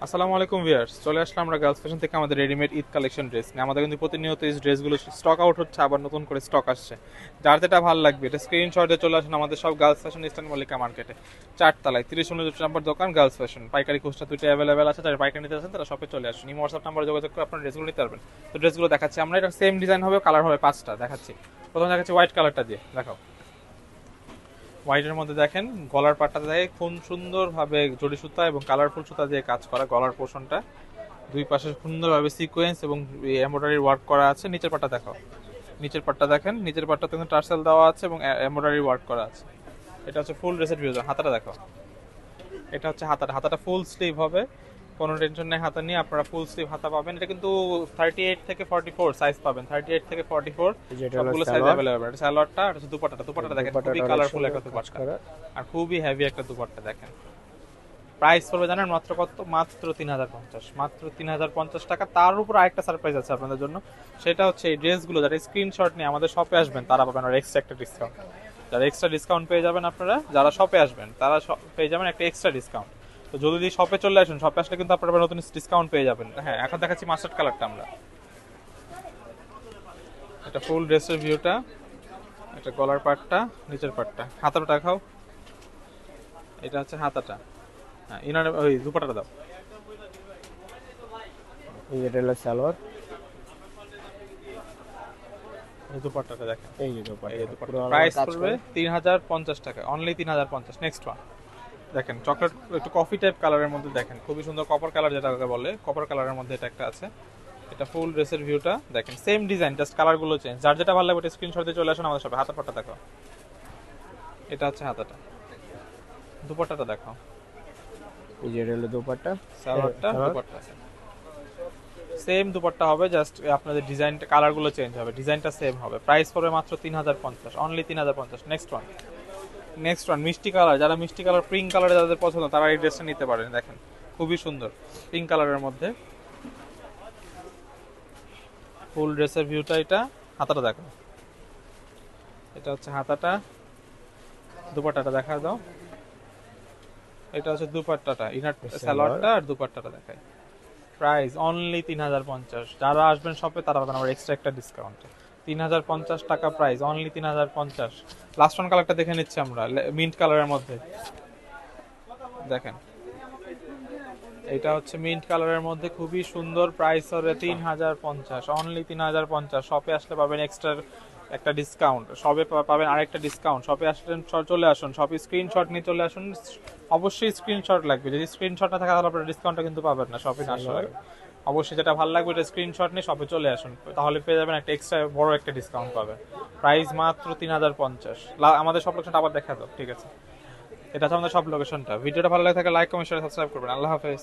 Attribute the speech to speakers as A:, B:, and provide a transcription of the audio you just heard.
A: আসসালামু আলাইকুম ভিউয়ার্স, চলে আসলাম আমরা গার্লস ফ্যাশন থেকে আমাদের রেডিমেড ঈদ কালেকশন ড্রেস নিয়ে। আমাদের কিন্তু প্রতিনিয়ত এই ড্রেসগুলো স্টক আউট হচ্ছে, আবার নতুন করে স্টক আসছে। যার যেটা ভালো লাগবে এটা স্ক্রিনশটে চলে আসুন আমাদের সব গার্লস ফ্যাশন ইস্টার্ন মল্লিকা মার্কেটে, 4 তলায় 30 নম্বর দোকান গার্লস ফ্যাশন। পাইকারি খুচরা দুটো অ্যাভেলেবেল আছে, যারা পাইকারি নিতে আছেন তারা শপে চলে আসুন। এই হোয়াটসঅ্যাপ নাম্বারে যোগাযোগ করে আপনার ড্রেসগুলো নিতে পারবেন। তো ড্রেসগুলো দেখাচ্ছি আমরা, এটা সেম ডিজাইন হবে, কালার হবে 5টা। দেখাচ্ছি, প্রথমে দেখাচ্ছি হোয়াইট কালারটা দিয়ে, দেখাও। হোয়াইটের মধ্যে দেখেন গলার পাটটা দেখে খুব সুন্দরভাবে জড়ি সুতা এবং কালারফুল সুতা দিয়ে কাজ করা গলার পোর্শনটা। দুই পাশে সুন্দরভাবে সিকোয়েন্স এবং এমব্রয়ডারি ওয়ার্ক করা আছে। নিচের পাটটা দেখাও, নিচের পাটটা দেখেন, নিচের পাটটা কিন্তু টার্সেল দেওয়া আছে এবং এমব্রয়ডারি ওয়ার্ক করা আছে। এটা হচ্ছে ফুল ড্রেসের ভিউ। হাতাটা দেখো, এটা হচ্ছে হাতাটা। হাতাটা ফুল স্লিভ হবে, কোনো টেনশন নেই হাতা নিয়ে, আপনারা ফুল স্লিভ হাতা পাবেন। এটা কিন্তু 38 থেকে 44 সাইজ পাবেন, 38 থেকে 44
B: যেটা হলো
A: সবগুলো সাইজ
B: সালোয়ার।
A: অ্যাভেলেবল। এটা সালোয়ারটা, এটা হচ্ছে দুপাট্টাটা। দুপাট্টাটা দেখেন, খুবই
B: দুপাট্টাটা অনেক
A: কালারফুল
B: সুন্দর
A: একটা
B: কাজ
A: দুপাট্টা
B: করা।
A: আর খুবই হেভি একটা দুপাট্টা। দেখেন প্রাইস পড়বে জানেন মাত্র কত? মাত্র 3050, মাত্র 3050 টাকা। তার উপর আরেকটা সারপ্রাইজ আছে আপনাদের জন্য, সেটা হচ্ছে এই ড্রেসগুলো যারা স্ক্রিনশট নিয়ে আমাদের শপে আসবেন তারা পাবেন আর এক্সট্রা একটা ডিসকাউন্ট। যারা এক্সট্রা ডিসকাউন্ট পেয়ে যাবেন আপনারা, যারা শপে আসবেন তারা পেয়ে যাবেন একটা এক্সট্রা ডিসকাউন্ট। তো যদি শপে চলে আসুন, শপে আসলে কিন্তু আপনারা নতুন ডিসকাউন্ট পেয়ে যাবেন। হ্যাঁ, এখন দেখাচ্ছি মাস্টার্ড কালারটা আমরা। এটা ফুল ড্রেসের ভিউটা, এটা গলার পাটটা, নিচের পাটটা। হাতাটা দেখাও, এটা হচ্ছে হাতাটা। হ্যাঁ, ইনার ওই দুপাটাটা দাও।
B: এই যেটা হলো সালোয়ার।
A: এই দুপাট্টাটা দেখেন,
B: এই যে
A: এই যে
B: দুপাট্টা
A: দুপাট্টা।
B: পুরো আলাদা
A: প্রাইস
B: কাজ
A: পড়বে
B: করে।
A: 3050 টাকা, অনলি 3050। নেক্সট ওয়ান দেখেন, চকলেট একটু কফি টাইপ কালারের মধ্যে দেখেন, খুবই সুন্দর কপার কালার যেটাকে বলে, কপার কালারের মধ্যে এটা একটা আছে। এটা ফুল ড্রেসের ভিউটা দেখেন, সেম ডিজাইন, জাস্ট কালারগুলো চেঞ্জ। যার যেটা ভালো লাগবে এটা স্ক্রিনশট দিয়ে চলে আসুন আমাদের সাথে। হাতা পাটটা দেখো, এটা হচ্ছে হাতাটা। দুপাট্টাটা দেখো,
B: এই যেটা হলো দুপাট্টা।
A: সালোয়ারটা,
B: সালোয়ার।
A: দুপাট্টা সেম দুপাট্টা হবে, জাস্ট আপনাদের ডিজাইনটা কালারগুলো চেঞ্জ হবে, ডিজাইনটা সেম হবে। প্রাইস পড়বে মাত্র 3050, only 3050। Next one, next one মিষ্টি কালার। যারা মিষ্টি কালার পিঙ্ক কালারে যাদের পছন্দ তারা এই ড্রেসটা নিতে পারেন। দেখেন খুবই সুন্দর পিঙ্ক কালারের মধ্যে ফুল ড্রেসের ভিউটা। এটা হাতাটা দেখো, এটা হচ্ছে হাতাটা। দুপাট্টাটা দেখা দাও, এটা হচ্ছে দুপাট্টাটা, ইনার
B: সালোয়ার।
A: সালোয়ারটা আর দুপাট্টাটা দেখায়। Price only 3050। যারা আসবেন শপে তারা পাবেন আবার এক্সট্রা একটা ডিসকাউন্ট। 3050 টাকা প্রাইস, অনলি 3050। লাস্ট ওয়ান কালারটা দেখে নিচ্ছি আমরা, মিন্ট কালারের মধ্যে দেখেন। এটা হচ্ছে মিন্ট কালারের মধ্যে খুবই সুন্দর। প্রাইস হবে 3050, অনলি 3050। শপে আসলে পাবেন এক্সট্রা একটা ডিসকাউন্ট, শপে পাবেন আরেকটা ডিসকাউন্ট। শপে আসলেন, চলে আসুন শপে, স্ক্রিনশট নিয়ে চলে আসুন। অবশ্যই স্ক্রিনশট লাগবে, যদি স্ক্রিনশট না থাকে তাহলে আপনারা ডিসকাউন্টটা কিন্তু পাবেন না শপে না আসলে। অবশ্যই যেটা ভালো লাগবে এটা স্ক্রিনশট নিয়ে শপে চলে আসুন, তাহলে পেয়ে যাবেন একটা এক্সট্রা বড় একটা ডিসকাউন্ট পাবেন। প্রাইস মাত্র 3050। আমাদের সব লোকেশনটা আবার দেখা দাও, ঠিক আছে? এটা হচ্ছে আমাদের সব লোকেশনটা। ভিডিওটা ভালো লাগে থাকে লাইক কমেন্ট শেয়ার সাবস্ক্রাইব করবেন। আল্লাহ হাফেজ।